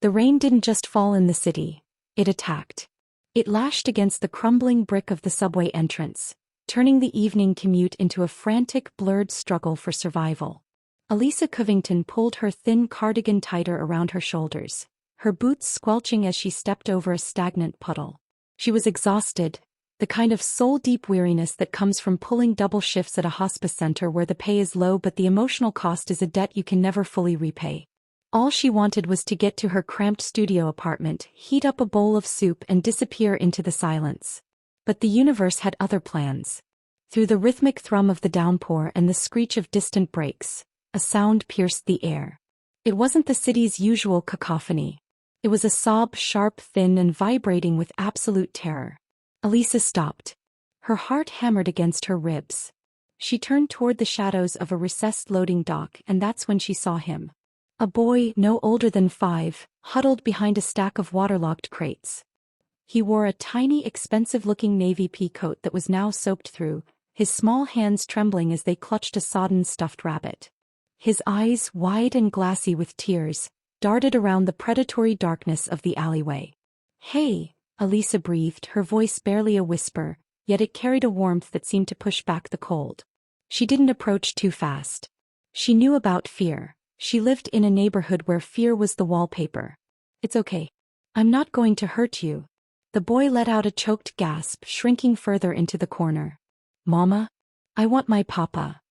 The rain didn't just fall in the city, it attacked. It lashed against the crumbling brick of the subway entrance, turning the evening commute into a frantic, blurred struggle for survival. Elisa Covington pulled her thin cardigan tighter around her shoulders, her boots squelching as she stepped over a stagnant puddle. She was exhausted, the kind of soul-deep weariness that comes from pulling double shifts at a hospice center where the pay is low but the emotional cost is a debt you can never fully repay. All she wanted was to get to her cramped studio apartment, heat up a bowl of soup and disappear into the silence. But the universe had other plans. Through the rhythmic thrum of the downpour and the screech of distant brakes, a sound pierced the air. It wasn't the city's usual cacophony. It was a sob, sharp, thin, and vibrating with absolute terror. Elisa stopped. Her heart hammered against her ribs. She turned toward the shadows of a recessed loading dock, and that's when she saw him. A boy, no older than 5, huddled behind a stack of waterlogged crates. He wore a tiny, expensive-looking navy pea coat that was now soaked through, his small hands trembling as they clutched a sodden stuffed rabbit. His eyes, wide and glassy with tears, darted around the predatory darkness of the alleyway. "Hey," Elisa breathed, her voice barely a whisper, yet it carried a warmth that seemed to push back the cold. She didn't approach too fast. She knew about fear. She lived in a neighborhood where fear was the wallpaper. "It's okay. I'm not going to hurt you." The boy let out a choked gasp, shrinking further into the corner. "Mama? I want my papa."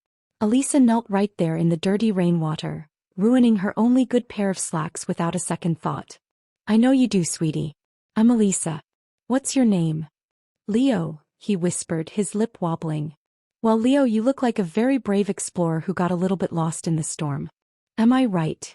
Elisa knelt right there in the dirty rainwater, ruining her only good pair of slacks without a second thought. "I know you do, sweetie. I'm Elisa. What's your name?" "Leo," he whispered, his lip wobbling. "Well, Leo, you look like a very brave explorer who got a little bit lost in the storm. Am I right?"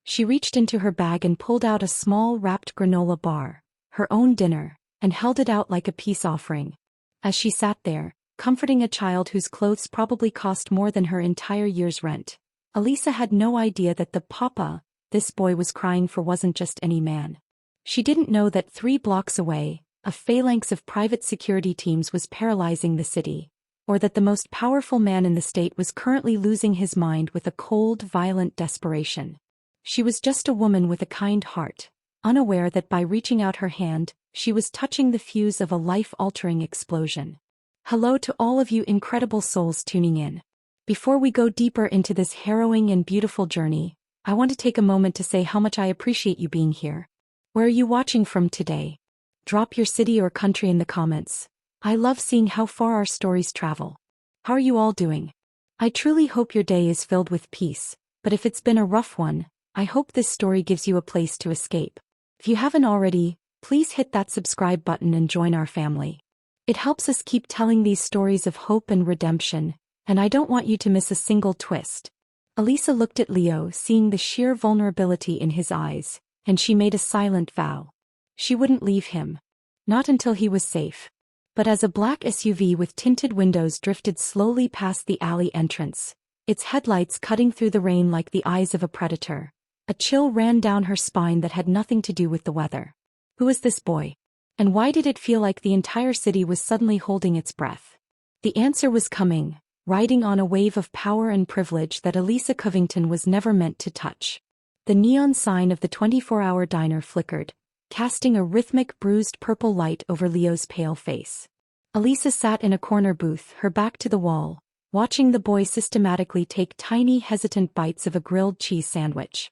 She reached into her bag and pulled out a small wrapped granola bar, her own dinner, and held it out like a peace offering. As she sat there, comforting a child whose clothes probably cost more than her entire year's rent, Elisa had no idea that the papa this boy was crying for wasn't just any man. She didn't know that 3 blocks away, a phalanx of private security teams was paralyzing the city, or that the most powerful man in the state was currently losing his mind with a cold, violent desperation. She was just a woman with a kind heart, unaware that by reaching out her hand, she was touching the fuse of a life-altering explosion. Hello to all of you incredible souls tuning in. Before we go deeper into this harrowing and beautiful journey, I want to take a moment to say how much I appreciate you being here. Where are you watching from today? Drop your city or country in the comments. I love seeing how far our stories travel. How are you all doing? I truly hope your day is filled with peace, but if it's been a rough one, I hope this story gives you a place to escape. If you haven't already, please hit that subscribe button and join our family. It helps us keep telling these stories of hope and redemption, and I don't want you to miss a single twist. Elisa looked at Leo, seeing the sheer vulnerability in his eyes, and she made a silent vow. She wouldn't leave him. Not until he was safe. But as a black SUV with tinted windows drifted slowly past the alley entrance, its headlights cutting through the rain like the eyes of a predator, a chill ran down her spine that had nothing to do with the weather. Who was this boy? And why did it feel like the entire city was suddenly holding its breath? The answer was coming, riding on a wave of power and privilege that Elisa Covington was never meant to touch. The neon sign of the 24-hour diner flickered, casting a rhythmic bruised purple light over Leo's pale face. Elisa sat in a corner booth, her back to the wall, watching the boy systematically take tiny hesitant bites of a grilled cheese sandwich.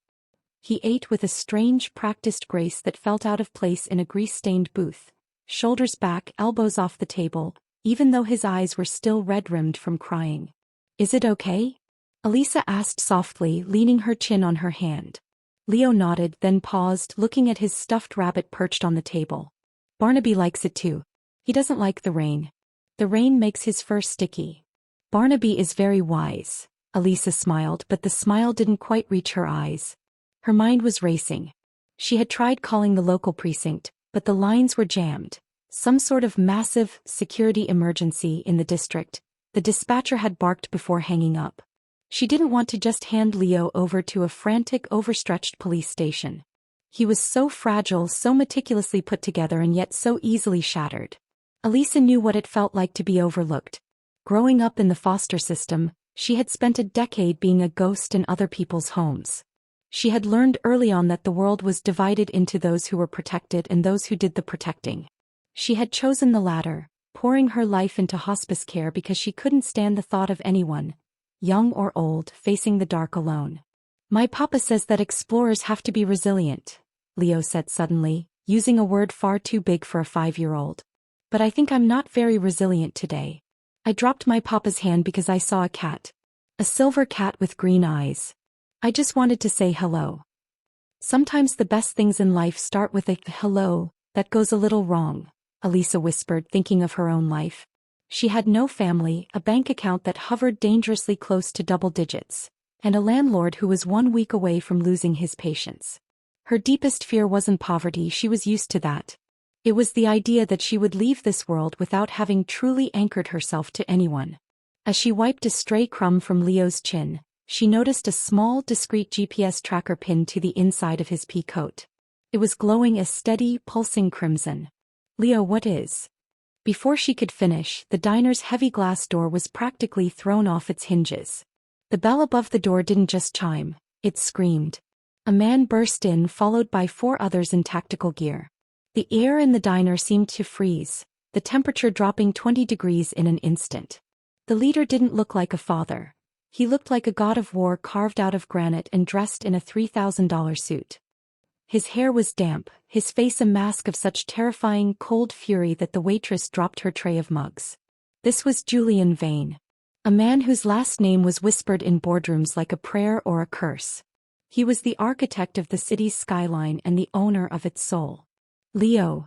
He ate with a strange practiced grace that felt out of place in a grease-stained booth, shoulders back, elbows off the table, even though his eyes were still red-rimmed from crying. "Is it okay?" Elisa asked softly, leaning her chin on her hand. Leo nodded, then paused, looking at his stuffed rabbit perched on the table. "Barnaby likes it too. He doesn't like the rain. The rain makes his fur sticky." "Barnaby is very wise," Elisa smiled, but the smile didn't quite reach her eyes. Her mind was racing. She had tried calling the local precinct, but the lines were jammed. Some sort of massive security emergency in the district, the dispatcher had barked before hanging up. She didn't want to just hand Leo over to a frantic, overstretched police station. He was so fragile, so meticulously put together and yet so easily shattered. Elisa knew what it felt like to be overlooked. Growing up in the foster system, she had spent a decade being a ghost in other people's homes. She had learned early on that the world was divided into those who were protected and those who did the protecting. She had chosen the latter, pouring her life into hospice care because she couldn't stand the thought of anyone, young or old, facing the dark alone. "My papa says that explorers have to be resilient," Leo said suddenly, using a word far too big for a 5-year-old. "But I think I'm not very resilient today." I dropped my papa's hand because I saw a cat. A silver cat with green eyes. I just wanted to say hello. "Sometimes the best things in life start with a hello that goes a little wrong," Elisa whispered, thinking of her own life. She had no family, a bank account that hovered dangerously close to double digits, and a landlord who was 1 week away from losing his patience. Her deepest fear wasn't poverty, she was used to that. It was the idea that she would leave this world without having truly anchored herself to anyone. As she wiped a stray crumb from Leo's chin, she noticed a small, discreet GPS tracker pinned to the inside of his pea coat. It was glowing a steady, pulsing crimson. "Leo, what is?" Before she could finish, the diner's heavy glass door was practically thrown off its hinges. The bell above the door didn't just chime, it screamed. A man burst in, followed by 4 others in tactical gear. The air in the diner seemed to freeze, the temperature dropping 20 degrees in an instant. The leader didn't look like a father. He looked like a god of war carved out of granite and dressed in a $3,000 suit. His hair was damp, his face a mask of such terrifying, cold fury that the waitress dropped her tray of mugs. This was Julian Vane. A man whose last name was whispered in boardrooms like a prayer or a curse. He was the architect of the city's skyline and the owner of its soul. Leo.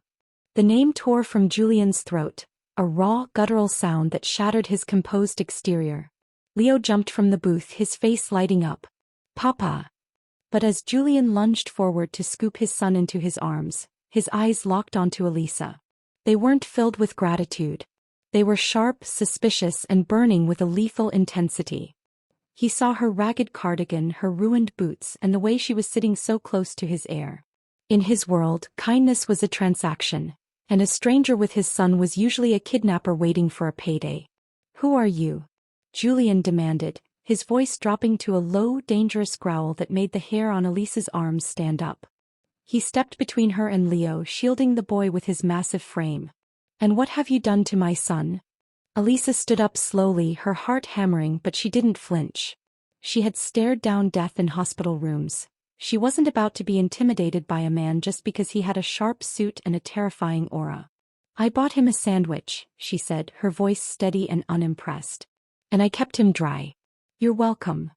The name tore from Julian's throat, a raw, guttural sound that shattered his composed exterior. Leo jumped from the booth, his face lighting up. "Papa." But as Julian lunged forward to scoop his son into his arms, his eyes locked onto Elisa. They weren't filled with gratitude. They were sharp, suspicious, and burning with a lethal intensity. He saw her ragged cardigan, her ruined boots, and the way she was sitting so close to his heir. In his world, kindness was a transaction, and a stranger with his son was usually a kidnapper waiting for a payday. "Who are you?" Julian demanded, his voice dropping to a low, dangerous growl that made the hair on Elisa's arms stand up. He stepped between her and Leo, shielding the boy with his massive frame. "And what have you done to my son?" Elisa stood up slowly, her heart hammering, but she didn't flinch. She had stared down death in hospital rooms. She wasn't about to be intimidated by a man just because he had a sharp suit and a terrifying aura. "I bought him a sandwich," she said, her voice steady and unimpressed. "And I kept him dry." "You're welcome."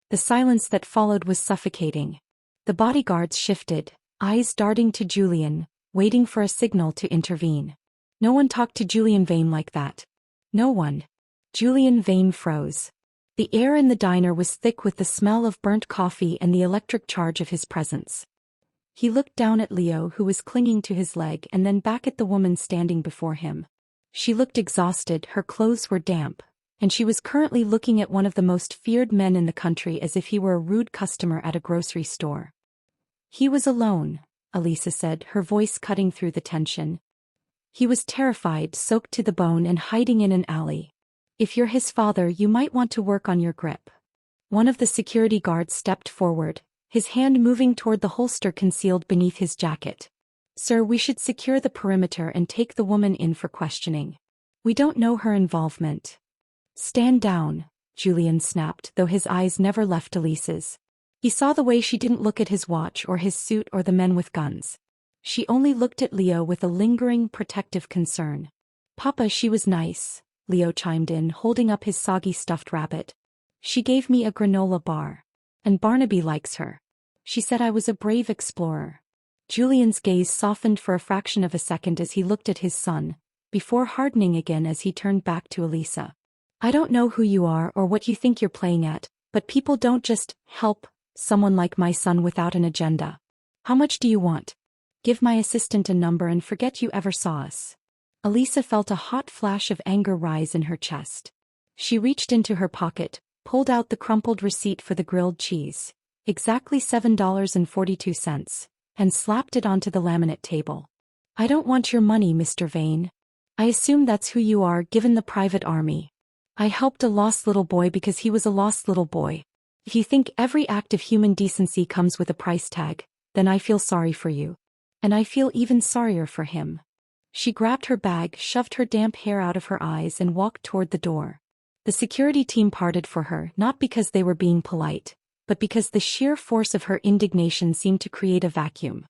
The silence that followed was suffocating. The bodyguards shifted, eyes darting to Julian, waiting for a signal to intervene. No one talked to Julian Vane like that. No one. Julian Vane froze. The air in the diner was thick with the smell of burnt coffee and the electric charge of his presence. He looked down at Leo, who was clinging to his leg, and then back at the woman standing before him. She looked exhausted, her clothes were damp, and she was currently looking at one of the most feared men in the country as if he were a rude customer at a grocery store. "He was alone," Elisa said, her voice cutting through the tension. "He was terrified, soaked to the bone, and hiding in an alley. If you're his father, you might want to work on your grip." One of the security guards stepped forward, his hand moving toward the holster concealed beneath his jacket. "Sir, we should secure the perimeter and take the woman in for questioning. We don't know her involvement." "Stand down," Julian snapped, though his eyes never left Elisa's. He saw the way she didn't look at his watch or his suit or the men with guns. She only looked at Leo with a lingering, protective concern. "Papa, she was nice," Leo chimed in, holding up his soggy stuffed rabbit. "She gave me a granola bar. And Barnaby likes her. She said I was a brave explorer." Julian's gaze softened for a fraction of a second as he looked at his son, before hardening again as he turned back to Elisa. "I don't know who you are or what you think you're playing at, but people don't just help someone like my son without an agenda. How much do you want? Give my assistant a number and forget you ever saw us." Elisa felt a hot flash of anger rise in her chest. She reached into her pocket, pulled out the crumpled receipt for the grilled cheese, exactly $7.42, and slapped it onto the laminate table. "I don't want your money, Mr. Vane. I assume that's who you are, given the private army. I helped a lost little boy because he was a lost little boy. If you think every act of human decency comes with a price tag, then I feel sorry for you. And I feel even sorrier for him. She grabbed her bag, shoved her damp hair out of her eyes and walked toward the door. The security team parted for her, not because they were being polite, but because the sheer force of her indignation seemed to create a vacuum.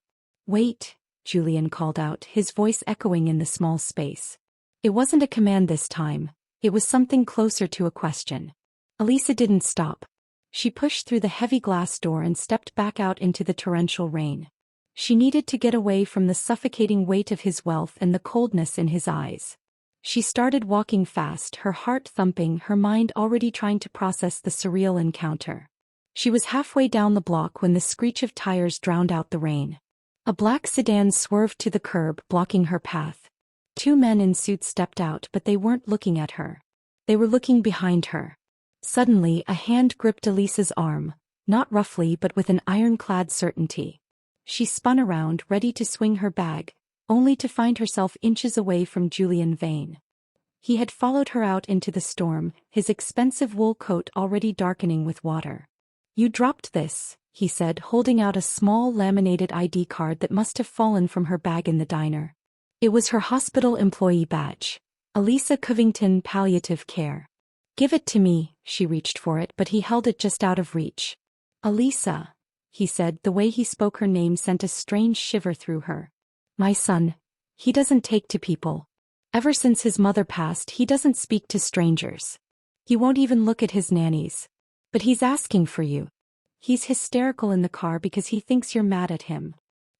"Wait," Julian called out, his voice echoing in the small space. It wasn't a command this time, it was something closer to a question. Elisa didn't stop. She pushed through the heavy glass door and stepped back out into the torrential rain. She needed to get away from the suffocating weight of his wealth and the coldness in his eyes. She started walking fast, her heart thumping, her mind already trying to process the surreal encounter. She was halfway down the block when the screech of tires drowned out the rain. A black sedan swerved to the curb, blocking her path. Two men in suits stepped out, but they weren't looking at her. They were looking behind her. Suddenly, a hand gripped Elisa's arm, not roughly but with an ironclad certainty. She spun around, ready to swing her bag, only to find herself inches away from Julian Vane. He had followed her out into the storm, his expensive wool coat already darkening with water. "You dropped this," he said, holding out a small laminated ID card that must have fallen from her bag in the diner. It was her hospital employee badge. Elisa Covington, Palliative Care. "Give it to me," she reached for it, but he held it just out of reach. "Elisa," he said, the way he spoke her name sent a strange shiver through her. "My son. He doesn't take to people. Ever since his mother passed, he doesn't speak to strangers. He won't even look at his nannies. But he's asking for you. He's hysterical in the car because he thinks you're mad at him."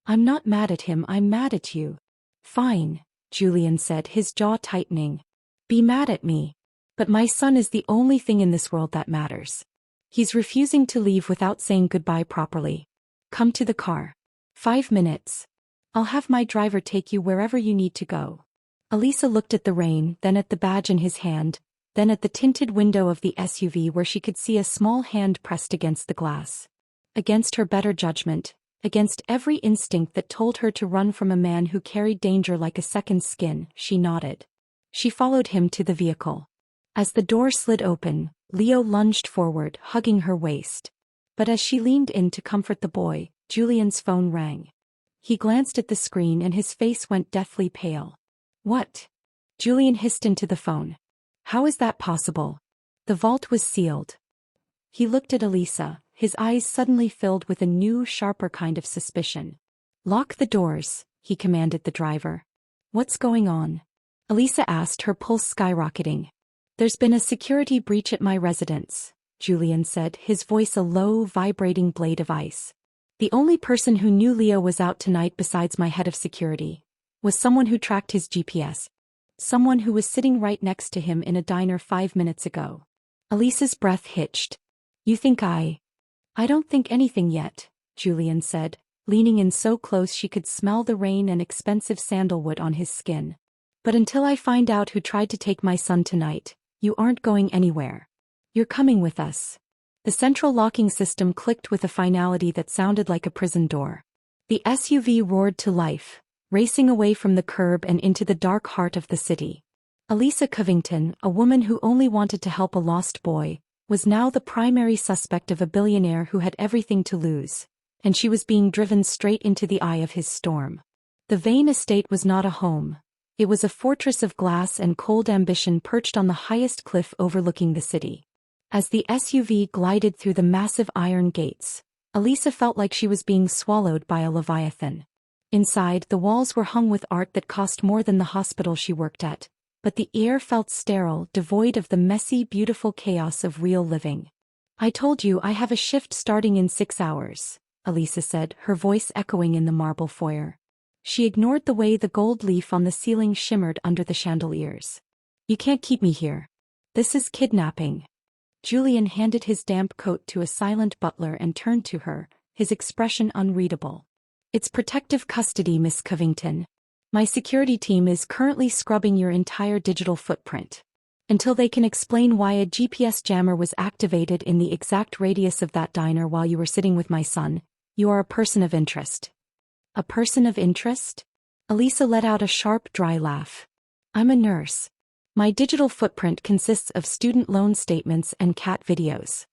"I'm not mad at him, I'm mad at you." "Fine," Julian said, his jaw tightening. "Be mad at me. But my son is the only thing in this world that matters. He's refusing to leave without saying goodbye properly. Come to the car. 5 minutes. I'll have my driver take you wherever you need to go." Elisa looked at the rain, then at the badge in his hand, then at the tinted window of the SUV where she could see a small hand pressed against the glass. Against her better judgment, against every instinct that told her to run from a man who carried danger like a second skin, she nodded. She followed him to the vehicle. As the door slid open, Leo lunged forward, hugging her waist. But as she leaned in to comfort the boy, Julian's phone rang. He glanced at the screen and his face went deathly pale. "What?" Julian hissed into the phone. "How is that possible? The vault was sealed." He looked at Elisa, his eyes suddenly filled with a new, sharper kind of suspicion. "Lock the doors," he commanded the driver. "What's going on?" Elisa asked, her pulse skyrocketing. "There's been a security breach at my residence," Julian said, his voice a low, vibrating blade of ice. "The only person who knew Leo was out tonight besides my head of security was someone who tracked his GPS. Someone who was sitting right next to him in a diner 5 minutes ago." Elisa's breath hitched. "You think I don't think anything yet," Julian said, leaning in so close she could smell the rain and expensive sandalwood on his skin. "But until I find out who tried to take my son tonight, you aren't going anywhere. You're coming with us." The central locking system clicked with a finality that sounded like a prison door. The SUV roared to life, racing away from the curb and into the dark heart of the city. Elisa Covington, a woman who only wanted to help a lost boy, was now the primary suspect of a billionaire who had everything to lose, and she was being driven straight into the eye of his storm. The Vane estate was not a home. It was a fortress of glass and cold ambition perched on the highest cliff overlooking the city. As the SUV glided through the massive iron gates, Elisa felt like she was being swallowed by a leviathan. Inside, the walls were hung with art that cost more than the hospital she worked at, but the air felt sterile, devoid of the messy, beautiful chaos of real living. "I told you I have a shift starting in 6 hours, Elisa said, her voice echoing in the marble foyer. She ignored the way the gold leaf on the ceiling shimmered under the chandeliers. "You can't keep me here. This is kidnapping." Julian handed his damp coat to a silent butler and turned to her, his expression unreadable. "It's protective custody, Miss Covington. My security team is currently scrubbing your entire digital footprint. Until they can explain why a GPS jammer was activated in the exact radius of that diner while you were sitting with my son, you are a person of interest." "A person of interest?" Elisa let out a sharp, dry laugh. "I'm a nurse. My digital footprint consists of student loan statements and cat videos.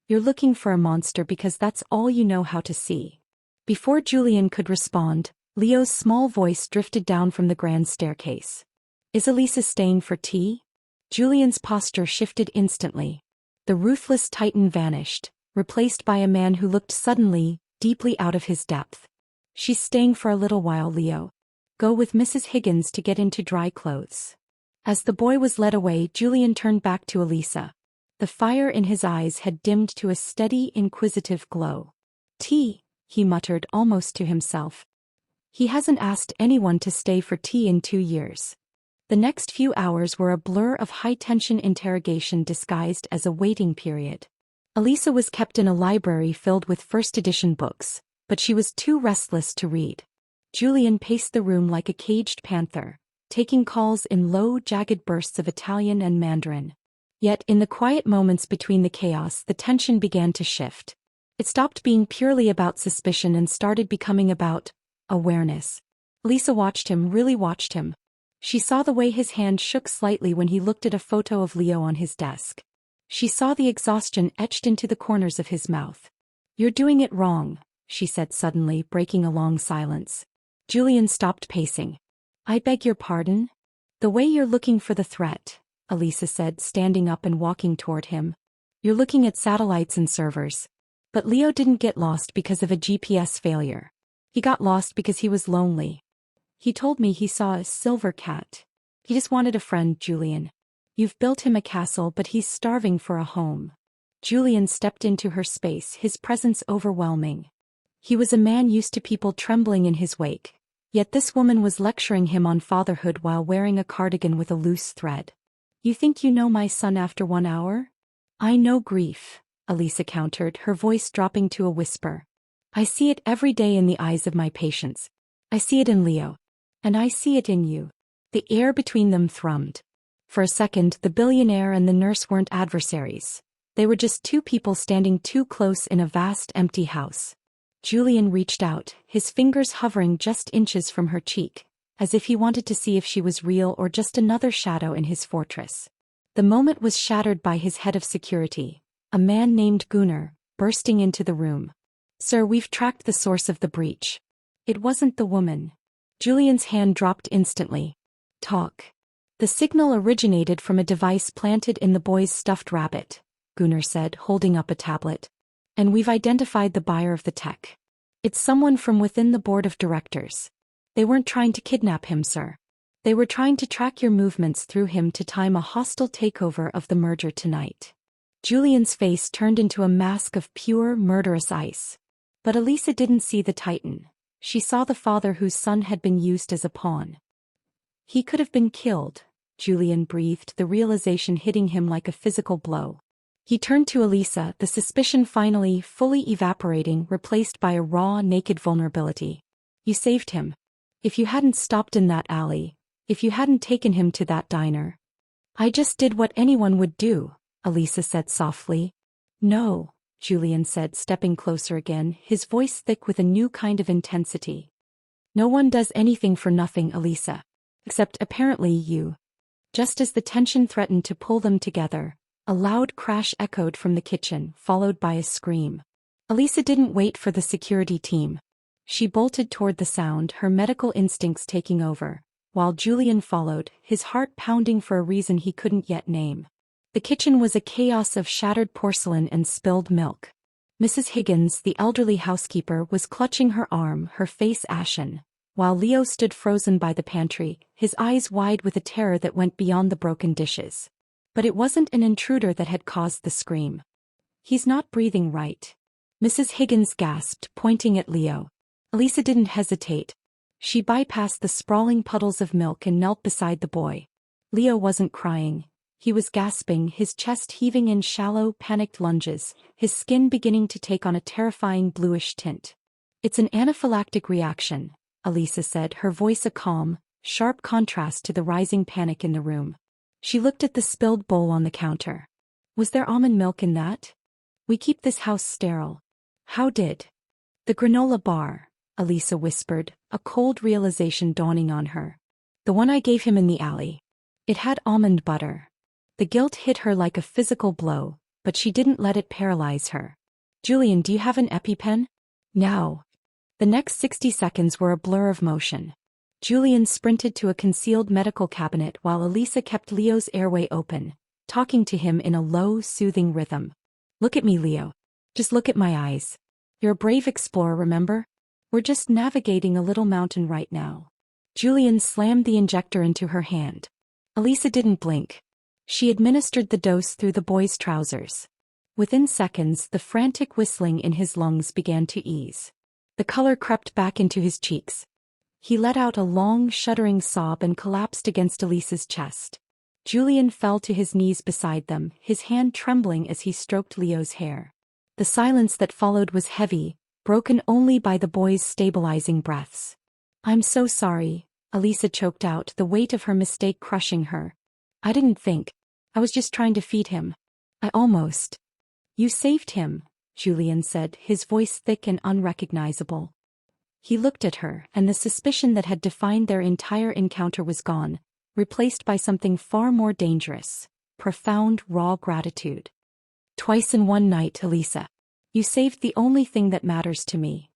You're looking for a monster because that's all you know how to see. Before Julian could respond, Leo's small voice drifted down from the grand staircase. Is Elisa staying for tea? Julian's posture shifted instantly. The ruthless titan vanished, replaced by a man who looked suddenly, deeply out of his depth. She's staying for a little while, Leo. Go with Mrs. Higgins to get into dry clothes. As the boy was led away, Julian turned back to Elisa. The fire in his eyes had dimmed to a steady, inquisitive glow. Tea, he muttered almost to himself. He hasn't asked anyone to stay for tea in 2 years. The next few hours were a blur of high-tension interrogation disguised as a waiting period. Elisa was kept in a library filled with first-edition books, but she was too restless to read. Julian paced the room like a caged panther, taking calls in low, jagged bursts of Italian and Mandarin. Yet in the quiet moments between the chaos, the tension began to shift. It stopped being purely about suspicion and started becoming about awareness. Elisa watched him, really watched him. She saw the way his hand shook slightly when he looked at a photo of Leo on his desk. She saw the exhaustion etched into the corners of his mouth. You're doing it wrong, she said suddenly, breaking a long silence. Julian stopped pacing. I beg your pardon? The way you're looking for the threat, Elisa said, standing up and walking toward him. You're looking at satellites and servers. But Leo didn't get lost because of a GPS failure. He got lost because he was lonely. He told me he saw a silver cat. He just wanted a friend, Julian. You've built him a castle, but he's starving for a home. Julian stepped into her space, his presence overwhelming. He was a man used to people trembling in his wake. Yet this woman was lecturing him on fatherhood while wearing a cardigan with a loose thread. You think you know my son after 1 hour? I know grief, Elisa countered, her voice dropping to a whisper. I see it every day in the eyes of my patients. I see it in Leo. And I see it in you. The air between them thrummed. For a second, the billionaire and the nurse weren't adversaries. They were just two people standing too close in a vast empty house. Julian reached out, his fingers hovering just inches from her cheek, as if he wanted to see if she was real or just another shadow in his fortress. The moment was shattered by his head of security, a man named Gunnar, bursting into the room. Sir, we've tracked the source of the breach. It wasn't the woman. Julian's hand dropped instantly. Talk. The signal originated from a device planted in the boy's stuffed rabbit, Gunnar said, holding up a tablet. And we've identified the buyer of the tech. It's someone from within the board of directors. They weren't trying to kidnap him, sir. They were trying to track your movements through him to time a hostile takeover of the merger tonight. Julian's face turned into a mask of pure, murderous ice. But Elisa didn't see the titan. She saw the father whose son had been used as a pawn. He could have been killed, Julian breathed, the realization hitting him like a physical blow. He turned to Elisa, the suspicion finally fully evaporating, replaced by a raw, naked vulnerability. You saved him. If you hadn't stopped in that alley, if you hadn't taken him to that diner. I just did what anyone would do, Elisa said softly. No, Julian said, stepping closer again, his voice thick with a new kind of intensity. No one does anything for nothing, Elisa. Except apparently you. Just as the tension threatened to pull them together, a loud crash echoed from the kitchen, followed by a scream. Elisa didn't wait for the security team. She bolted toward the sound, her medical instincts taking over, while Julian followed, his heart pounding for a reason he couldn't yet name. The kitchen was a chaos of shattered porcelain and spilled milk. Mrs. Higgins, the elderly housekeeper, was clutching her arm, her face ashen, while Leo stood frozen by the pantry, his eyes wide with a terror that went beyond the broken dishes. But it wasn't an intruder that had caused the scream. He's not breathing right. Mrs. Higgins gasped, pointing at Leo. Elisa didn't hesitate. She bypassed the sprawling puddles of milk and knelt beside the boy. Leo wasn't crying. He was gasping, his chest heaving in shallow, panicked lunges, his skin beginning to take on a terrifying bluish tint. It's an anaphylactic reaction, Elisa said, her voice a calm, sharp contrast to the rising panic in the room. She looked at the spilled bowl on the counter. Was there almond milk in that? We keep this house sterile. How did? The granola bar, Elisa whispered, a cold realization dawning on her. The one I gave him in the alley. It had almond butter. The guilt hit her like a physical blow, but she didn't let it paralyze her. Julian, do you have an EpiPen? Now. The next 60 seconds were a blur of motion. Julian sprinted to a concealed medical cabinet while Elisa kept Leo's airway open, talking to him in a low, soothing rhythm. Look at me, Leo. Just look at my eyes. You're a brave explorer, remember? We're just navigating a little mountain right now. Julian slammed the injector into her hand. Elisa didn't blink. She administered the dose through the boy's trousers. Within seconds, the frantic whistling in his lungs began to ease. The color crept back into his cheeks. He let out a long, shuddering sob and collapsed against Elisa's chest. Julian fell to his knees beside them, his hand trembling as he stroked Leo's hair. The silence that followed was heavy, broken only by the boy's stabilizing breaths. I'm so sorry, Elisa choked out, the weight of her mistake crushing her. I didn't think. I was just trying to feed him. I almost. You saved him, Julian said, his voice thick and unrecognizable. He looked at her, and the suspicion that had defined their entire encounter was gone, replaced by something far more dangerous, profound, raw gratitude. Twice in one night, Elisa. You saved the only thing that matters to me.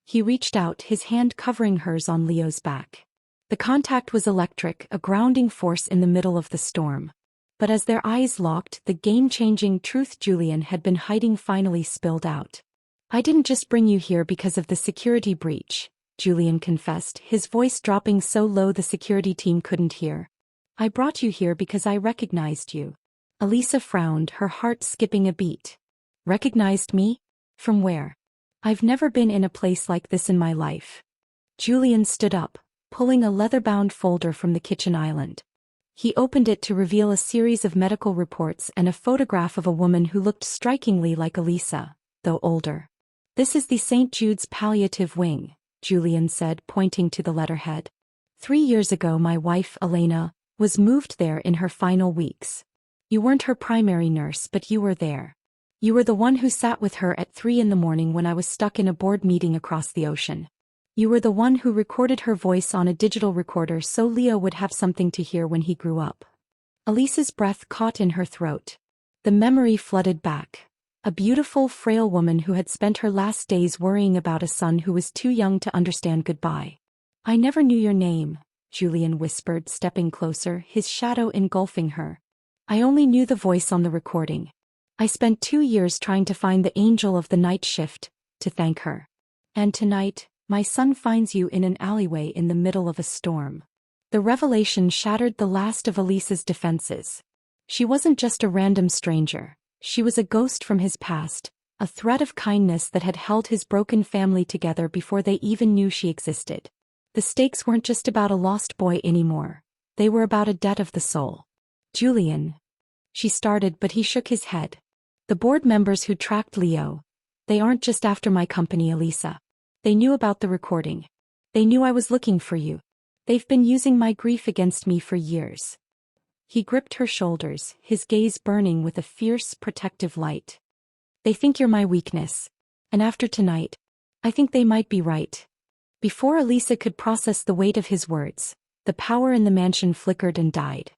He reached out, his hand covering hers on Leo's back. The contact was electric, a grounding force in the middle of the storm. But as their eyes locked, the game-changing truth Julian had been hiding finally spilled out. I didn't just bring you here because of the security breach, Julian confessed, his voice dropping so low the security team couldn't hear. I brought you here because I recognized you. Elisa frowned, her heart skipping a beat. Recognized me? From where? I've never been in a place like this in my life. Julian stood up, pulling a leather-bound folder from the kitchen island. He opened it to reveal a series of medical reports and a photograph of a woman who looked strikingly like Elisa, though older. This is the St. Jude's Palliative Wing, Julian said, pointing to the letterhead. 3 years ago my wife, Elena, was moved there in her final weeks. You weren't her primary nurse, but you were there. You were the one who sat with her at 3 a.m. when I was stuck in a board meeting across the ocean. You were the one who recorded her voice on a digital recorder so Leo would have something to hear when he grew up. Elisa's breath caught in her throat. The memory flooded back. A beautiful, frail woman who had spent her last days worrying about a son who was too young to understand goodbye. I never knew your name, Julian whispered, stepping closer, his shadow engulfing her. I only knew the voice on the recording. I spent 2 years trying to find the angel of the night shift, to thank her. And tonight, my son finds you in an alleyway in the middle of a storm. The revelation shattered the last of Elisa's defenses. She wasn't just a random stranger. She was a ghost from his past, a thread of kindness that had held his broken family together before they even knew she existed. The stakes weren't just about a lost boy anymore. They were about a debt of the soul. Julian. She started, but he shook his head. The board members who tracked Leo. They aren't just after my company, Elisa. They knew about the recording. They knew I was looking for you. They've been using my grief against me for years. He gripped her shoulders, his gaze burning with a fierce, protective light. They think you're my weakness. And after tonight, I think they might be right. Before Elisa could process the weight of his words, the power in the mansion flickered and died.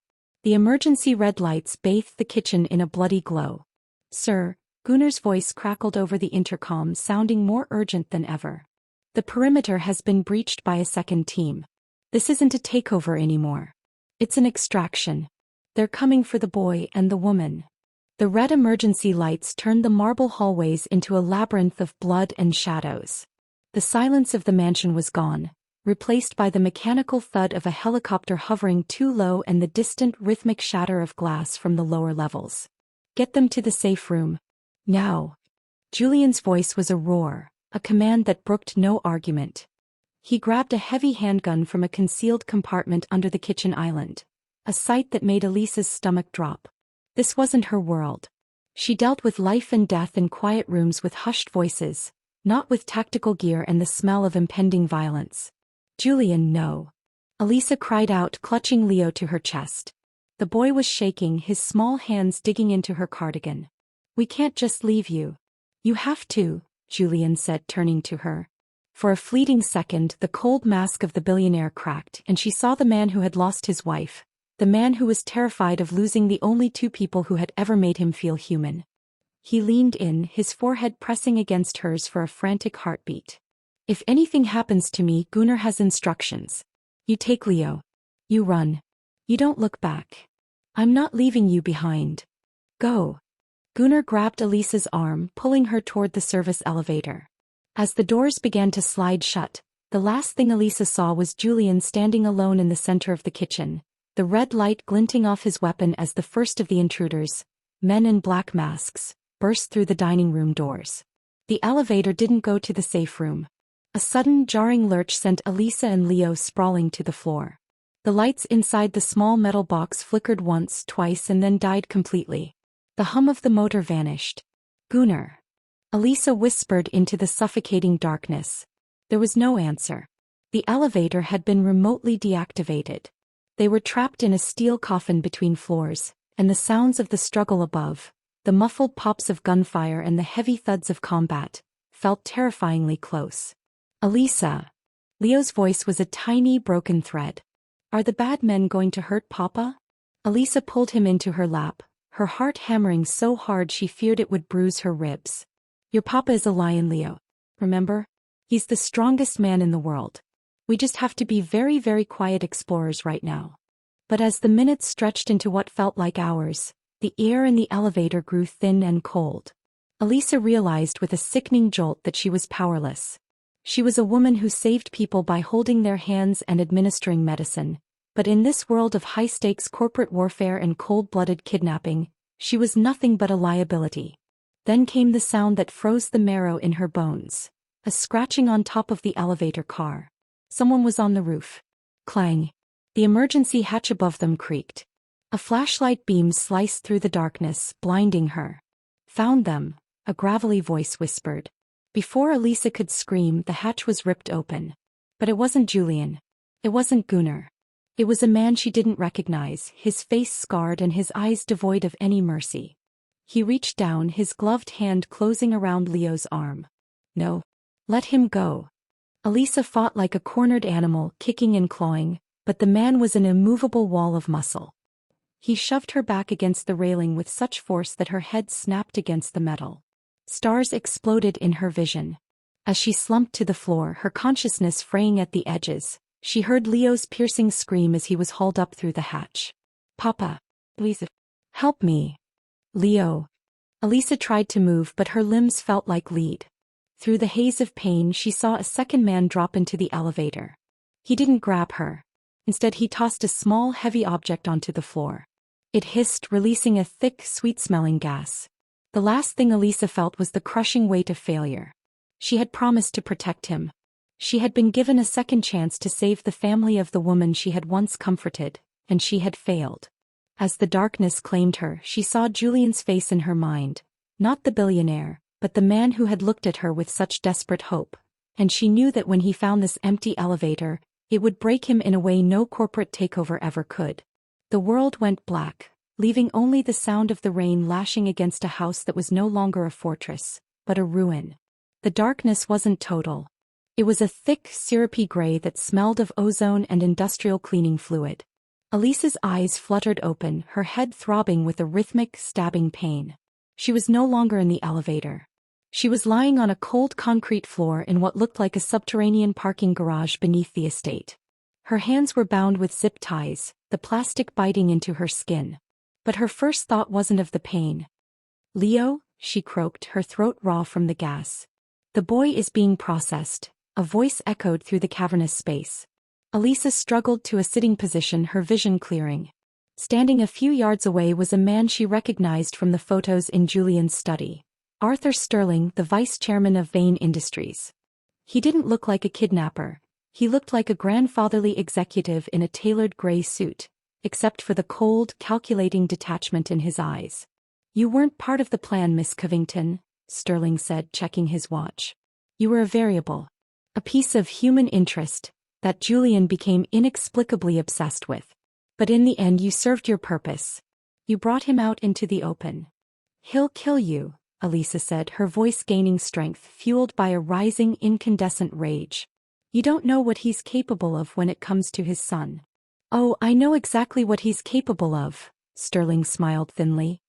The emergency red lights bathed the kitchen in a bloody glow. Sir, Gunnar's voice crackled over the intercom, sounding more urgent than ever. The perimeter has been breached by a second team. This isn't a takeover anymore. It's an extraction. They're coming for the boy and the woman. The red emergency lights turned the marble hallways into a labyrinth of blood and shadows. The silence of the mansion was gone, replaced by the mechanical thud of a helicopter hovering too low and the distant rhythmic shatter of glass from the lower levels. Get them to the safe room. Now. Julian's voice was a roar, a command that brooked no argument. He grabbed a heavy handgun from a concealed compartment under the kitchen island. A sight that made Elisa's stomach drop. This wasn't her world. She dealt with life and death in quiet rooms with hushed voices, not with tactical gear and the smell of impending violence. Julian, no. Elisa cried out, clutching Leo to her chest. The boy was shaking, his small hands digging into her cardigan. We can't just leave you. You have to, Julian said, turning to her. For a fleeting second, the cold mask of the billionaire cracked, and she saw the man who had lost his wife. The man who was terrified of losing the only 2 people who had ever made him feel human. He leaned in, his forehead pressing against hers for a frantic heartbeat. If anything happens to me, Gunnar has instructions. You take Leo. You run. You don't look back. I'm not leaving you behind. Go. Gunnar grabbed Elisa's arm, pulling her toward the service elevator. As the doors began to slide shut, the last thing Elisa saw was Julian standing alone in the center of the kitchen, the red light glinting off his weapon as the first of the intruders, men in black masks, burst through the dining room doors. The elevator didn't go to the safe room. A sudden jarring lurch sent Elisa and Leo sprawling to the floor. The lights inside the small metal box flickered once, twice, and then died completely. The hum of the motor vanished. Gunnar. Elisa whispered into the suffocating darkness. There was no answer. The elevator had been remotely deactivated. They were trapped in a steel coffin between floors, and the sounds of the struggle above, the muffled pops of gunfire and the heavy thuds of combat, felt terrifyingly close. Elisa. Leo's voice was a tiny broken thread. Are the bad men going to hurt Papa? Elisa pulled him into her lap, her heart hammering so hard she feared it would bruise her ribs. Your papa is a lion, Leo. Remember? He's the strongest man in the world. We just have to be very, very quiet explorers right now. But as the minutes stretched into what felt like hours, the air in the elevator grew thin and cold. Elisa realized with a sickening jolt that she was powerless. She was a woman who saved people by holding their hands and administering medicine, but in this world of high-stakes corporate warfare and cold-blooded kidnapping, she was nothing but a liability. Then came the sound that froze the marrow in her bones. A scratching on top of the elevator car. Someone was on the roof. Clang. The emergency hatch above them creaked. A flashlight beam sliced through the darkness, blinding her. Found them, a gravelly voice whispered. Before Elisa could scream, the hatch was ripped open. But it wasn't Julian. It wasn't Gunnar. It was a man she didn't recognize, his face scarred and his eyes devoid of any mercy. He reached down, his gloved hand closing around Leo's arm. No. Let him go. Elisa fought like a cornered animal, kicking and clawing, but the man was an immovable wall of muscle. He shoved her back against the railing with such force that her head snapped against the metal. Stars exploded in her vision. As she slumped to the floor, her consciousness fraying at the edges, she heard Leo's piercing scream as he was hauled up through the hatch. Papa. Please. Help me. Leo. Elisa tried to move, but her limbs felt like lead. Through the haze of pain, she saw a second man drop into the elevator. He didn't grab her. Instead, he tossed a small, heavy object onto the floor. It hissed, releasing a thick, sweet-smelling gas. The last thing Elisa felt was the crushing weight of failure. She had promised to protect him. She had been given a second chance to save the family of the woman she had once comforted, and she had failed. As the darkness claimed her, she saw Julian's face in her mind, not the billionaire, but the man who had looked at her with such desperate hope, and she knew that when he found this empty elevator, it would break him in a way no corporate takeover ever could. The world went black, leaving only the sound of the rain lashing against a house that was no longer a fortress, but a ruin. The darkness wasn't total. It was a thick, syrupy gray that smelled of ozone and industrial cleaning fluid. Elisa's eyes fluttered open, her head throbbing with a rhythmic, stabbing pain. She was no longer in the elevator. She was lying on a cold concrete floor in what looked like a subterranean parking garage beneath the estate. Her hands were bound with zip ties, the plastic biting into her skin. But her first thought wasn't of the pain. Leo, she croaked, her throat raw from the gas. The boy is being processed, a voice echoed through the cavernous space. Elisa struggled to a sitting position, her vision clearing. Standing a few yards away was a man she recognized from the photos in Julian's study. Arthur Sterling, the vice chairman of Vane Industries. He didn't look like a kidnapper. He looked like a grandfatherly executive in a tailored gray suit, except for the cold, calculating detachment in his eyes. You weren't part of the plan, Miss Covington, Sterling said, checking his watch. You were a variable. A piece of human interest that Julian became inexplicably obsessed with. But in the end you served your purpose. You brought him out into the open. He'll kill you, Elisa said, her voice gaining strength, fueled by a rising incandescent rage. You don't know what he's capable of when it comes to his son. Oh, I know exactly what he's capable of, Sterling smiled thinly.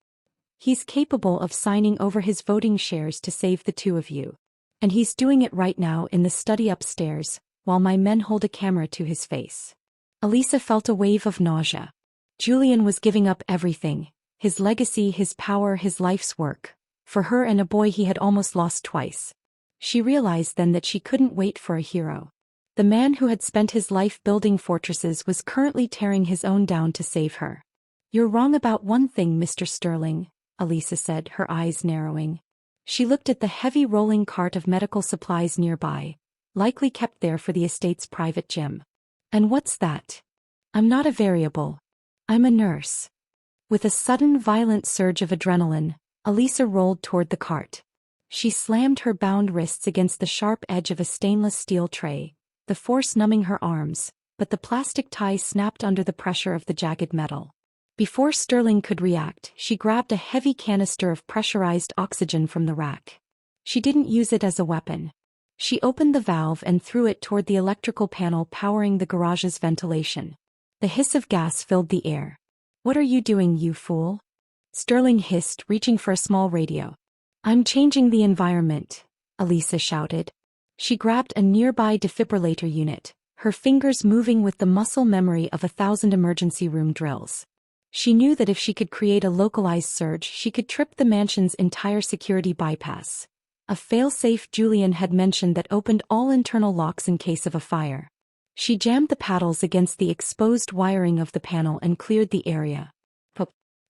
He's capable of signing over his voting shares to save the two of you. And he's doing it right now in the study upstairs, while my men hold a camera to his face. Elisa felt a wave of nausea. Julian was giving up everything, his legacy, his power, his life's work, for her and a boy he had almost lost twice. She realized then that she couldn't wait for a hero. The man who had spent his life building fortresses was currently tearing his own down to save her. "You're wrong about one thing, Mr. Sterling," Elisa said, her eyes narrowing. She looked at the heavy rolling cart of medical supplies nearby, likely kept there for the estate's private gym. "And what's that?" "I'm not a variable. I'm a nurse." With a sudden violent surge of adrenaline, Elisa rolled toward the cart. She slammed her bound wrists against the sharp edge of a stainless steel tray, the force numbing her arms, but the plastic tie snapped under the pressure of the jagged metal. Before Sterling could react, she grabbed a heavy canister of pressurized oxygen from the rack. She didn't use it as a weapon. She opened the valve and threw it toward the electrical panel powering the garage's ventilation. The hiss of gas filled the air. "What are you doing, you fool?" Sterling hissed, reaching for a small radio. "I'm changing the environment," Elisa shouted. She grabbed a nearby defibrillator unit, her fingers moving with the muscle memory of 1,000 emergency room drills. She knew that if she could create a localized surge, she could trip the mansion's entire security bypass. A fail-safe Julian had mentioned that opened all internal locks in case of a fire. She jammed the paddles against the exposed wiring of the panel and cleared the area.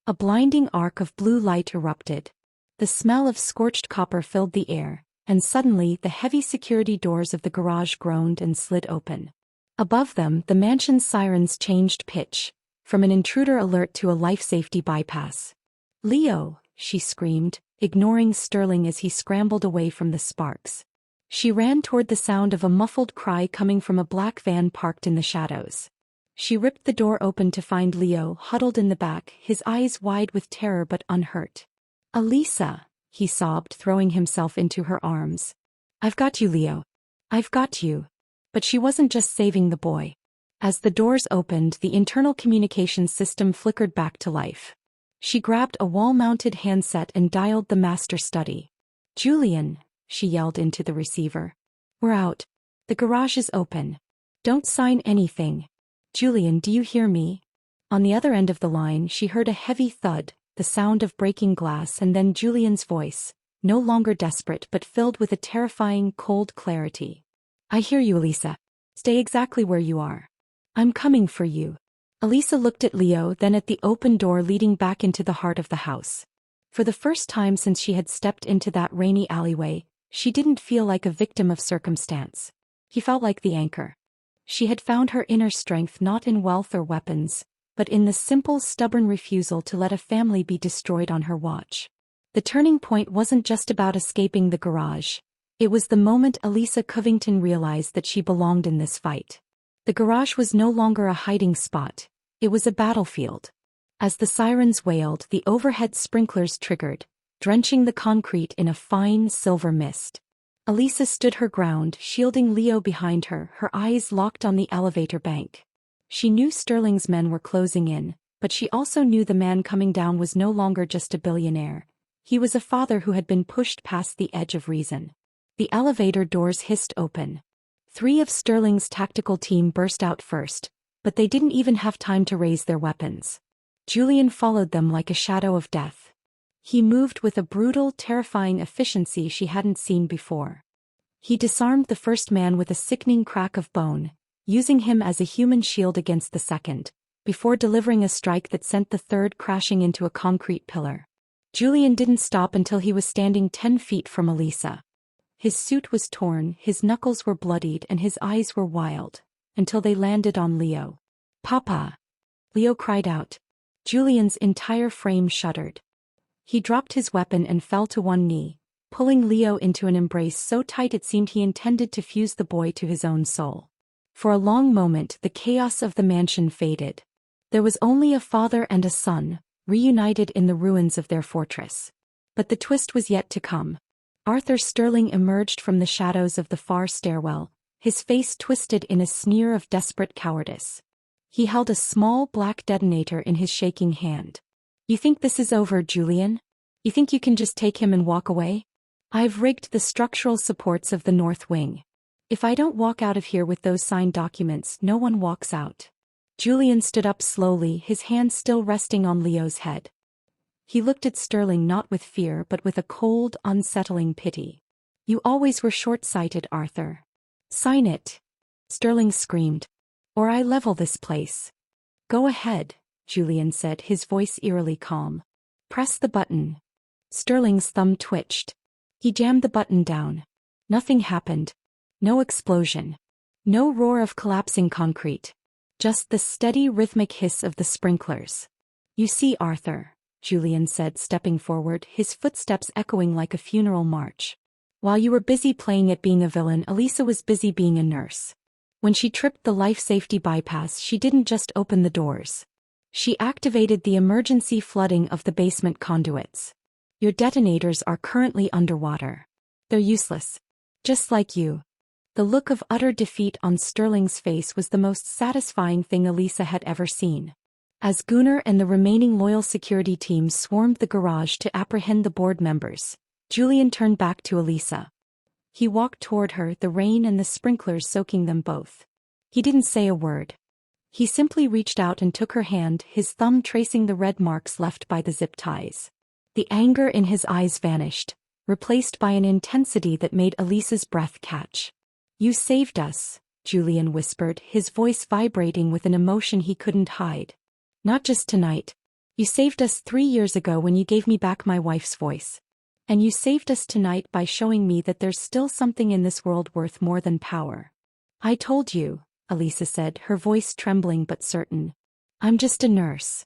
A blinding arc of blue light erupted. The smell of scorched copper filled the air, and suddenly the heavy security doors of the garage groaned and slid open. Above them, the mansion's sirens changed pitch, from an intruder alert to a life safety bypass. "Leo!" she screamed, ignoring Sterling as he scrambled away from the sparks. She ran toward the sound of a muffled cry coming from a black van parked in the shadows. She ripped the door open to find Leo huddled in the back, his eyes wide with terror but unhurt. "Elisa!" he sobbed, throwing himself into her arms. "I've got you, Leo. I've got you." But she wasn't just saving the boy. As the doors opened, the internal communications system flickered back to life. She grabbed a wall-mounted handset and dialed the master study. "Julian," she yelled into the receiver. "We're out. The garage is open. Don't sign anything. Julian, do you hear me?" On the other end of the line, she heard a heavy thud, the sound of breaking glass, and then Julian's voice, no longer desperate but filled with a terrifying, cold clarity. "I hear you, Elisa. Stay exactly where you are. I'm coming for you." Elisa looked at Leo, then at the open door leading back into the heart of the house. For the first time since she had stepped into that rainy alleyway, she didn't feel like a victim of circumstance. He felt like the anchor. She had found her inner strength not in wealth or weapons, but in the simple, stubborn refusal to let a family be destroyed on her watch. The turning point wasn't just about escaping the garage. It was the moment Elisa Covington realized that she belonged in this fight. The garage was no longer a hiding spot. It was a battlefield. As the sirens wailed, the overhead sprinklers triggered, drenching the concrete in a fine silver mist. Elisa stood her ground, shielding Leo behind her, her eyes locked on the elevator bank. She knew Sterling's men were closing in, but she also knew the man coming down was no longer just a billionaire. He was a father who had been pushed past the edge of reason. The elevator doors hissed open. 3 of Sterling's tactical team burst out first, but they didn't even have time to raise their weapons. Julian followed them like a shadow of death. He moved with a brutal, terrifying efficiency she hadn't seen before. He disarmed the first man with a sickening crack of bone, using him as a human shield against the second, before delivering a strike that sent the third crashing into a concrete pillar. Julian didn't stop until he was standing 10 feet from Elisa. His suit was torn, his knuckles were bloodied, and his eyes were wild, until they landed on Leo. "Papa!" Leo cried out. Julian's entire frame shuddered. He dropped his weapon and fell to one knee, pulling Leo into an embrace so tight it seemed he intended to fuse the boy to his own soul. For a long moment, the chaos of the mansion faded. There was only a father and a son, reunited in the ruins of their fortress. But the twist was yet to come. Arthur Sterling emerged from the shadows of the far stairwell, his face twisted in a sneer of desperate cowardice. He held a small black detonator in his shaking hand. "You think this is over, Julian?" You think you can just take him and walk away? I've rigged the structural supports of the north wing. If I don't walk out of here with those signed documents, no one walks out. Julian stood up slowly, his hand still resting on Leo's head. He looked at Sterling not with fear but with a cold, unsettling pity. You always were short-sighted, Arthur. Sign it. Sterling screamed. Or I level this place. Go ahead, Julian said, his voice eerily calm. Press the button. Sterling's thumb twitched. He jammed the button down. Nothing happened. No explosion. No roar of collapsing concrete. Just the steady rhythmic hiss of the sprinklers. You see, Arthur, Julian said, stepping forward, his footsteps echoing like a funeral march. While you were busy playing at being a villain, Elisa was busy being a nurse. When she tripped the life safety bypass, she didn't just open the doors. She activated the emergency flooding of the basement conduits. Your detonators are currently underwater. They're useless. Just like you. The look of utter defeat on Sterling's face was the most satisfying thing Elisa had ever seen. As Gunnar and the remaining loyal security team swarmed the garage to apprehend the board members, Julian turned back to Elisa. He walked toward her, the rain and the sprinklers soaking them both. He didn't say a word. He simply reached out and took her hand, his thumb tracing the red marks left by the zip ties. The anger in his eyes vanished, replaced by an intensity that made Elisa's breath catch. You saved us, Julian whispered, his voice vibrating with an emotion he couldn't hide. Not just tonight. You saved us 3 years ago when you gave me back my wife's voice. And you saved us tonight by showing me that there's still something in this world worth more than power. I told you, Elisa said, her voice trembling but certain. I'm just a nurse.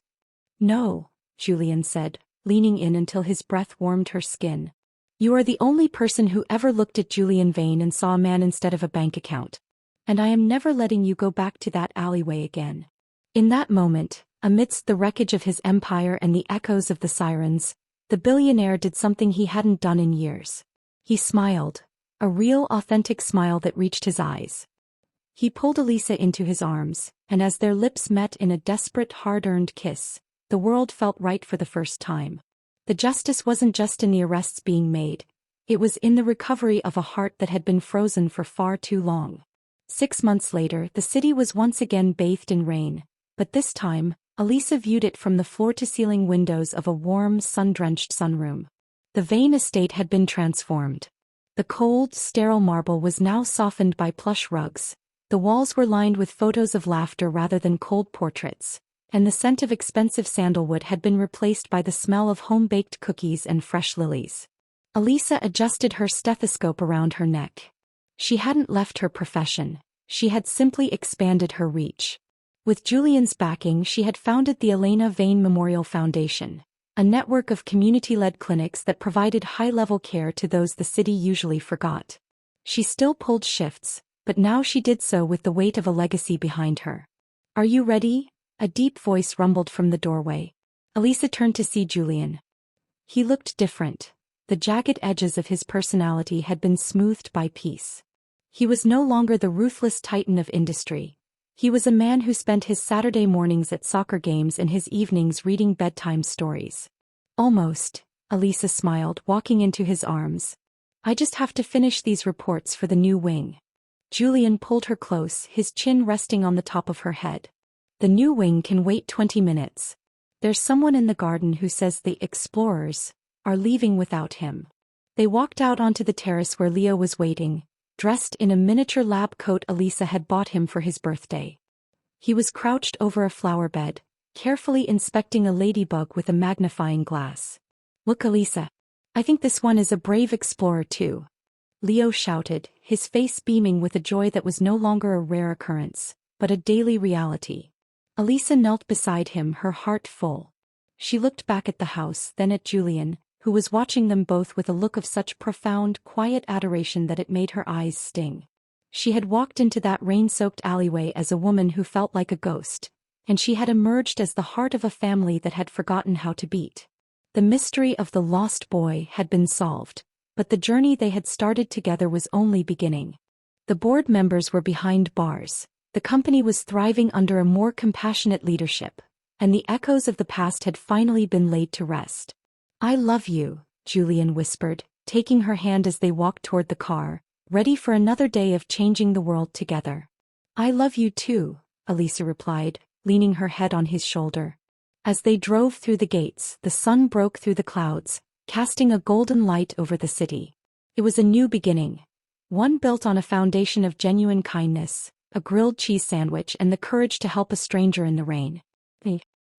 No, Julian said, leaning in until his breath warmed her skin. You are the only person who ever looked at Julian Vane and saw a man instead of a bank account. And I am never letting you go back to that alleyway again. In that moment, amidst the wreckage of his empire and the echoes of the sirens, the billionaire did something he hadn't done in years. He smiled, a real authentic smile that reached his eyes. He pulled Elisa into his arms, and as their lips met in a desperate, hard-earned kiss, the world felt right for the first time. The justice wasn't just in the arrests being made, it was in the recovery of a heart that had been frozen for far too long. 6 months later, the city was once again bathed in rain, but this time, Elisa viewed it from the floor-to-ceiling windows of a warm, sun-drenched sunroom. The Vane estate had been transformed. The cold, sterile marble was now softened by plush rugs, the walls were lined with photos of laughter rather than cold portraits, and the scent of expensive sandalwood had been replaced by the smell of home-baked cookies and fresh lilies. Elisa adjusted her stethoscope around her neck. She hadn't left her profession, she had simply expanded her reach. With Julian's backing, she had founded the Elena Vane Memorial Foundation, a network of community-led clinics that provided high-level care to those the city usually forgot. She still pulled shifts, but now she did so with the weight of a legacy behind her. Are you ready? A deep voice rumbled from the doorway. Elisa turned to see Julian. He looked different. The jagged edges of his personality had been smoothed by peace. He was no longer the ruthless titan of industry. He was a man who spent his Saturday mornings at soccer games and his evenings reading bedtime stories. Almost, Elisa smiled, walking into his arms. I just have to finish these reports for the new wing. Julian pulled her close, his chin resting on the top of her head. The new wing can wait 20 minutes. There's someone in the garden who says the explorers are leaving without him. They walked out onto the terrace where Leo was waiting, dressed in a miniature lab coat Elisa had bought him for his birthday. He was crouched over a flower bed, carefully inspecting a ladybug with a magnifying glass. Look, Elisa. I think this one is a brave explorer too. Leo shouted, his face beaming with a joy that was no longer a rare occurrence, but a daily reality. Elisa knelt beside him, her heart full. She looked back at the house, then at Julian, who was watching them both with a look of such profound, quiet adoration that it made her eyes sting. She had walked into that rain-soaked alleyway as a woman who felt like a ghost, and she had emerged as the heart of a family that had forgotten how to beat. The mystery of the lost boy had been solved, but the journey they had started together was only beginning. The board members were behind bars, the company was thriving under a more compassionate leadership, and the echoes of the past had finally been laid to rest. I love you, Julian whispered, taking her hand as they walked toward the car, ready for another day of changing the world together. I love you too, Elisa replied, leaning her head on his shoulder. As they drove through the gates, the sun broke through the clouds, casting a golden light over the city. It was a new beginning, one built on a foundation of genuine kindness, a grilled cheese sandwich and the courage to help a stranger in the rain.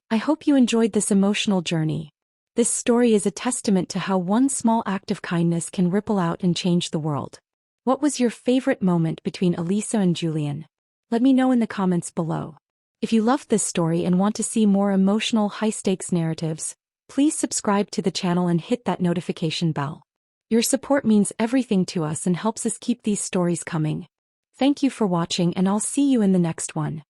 I hope you enjoyed this emotional journey. This story is a testament to how one small act of kindness can ripple out and change the world. What was your favorite moment between Elisa and Julian? Let me know in the comments below. If you loved this story and want to see more emotional, high-stakes narratives, please subscribe to the channel and hit that notification bell. Your support means everything to us and helps us keep these stories coming. Thank you for watching, and I'll see you in the next one.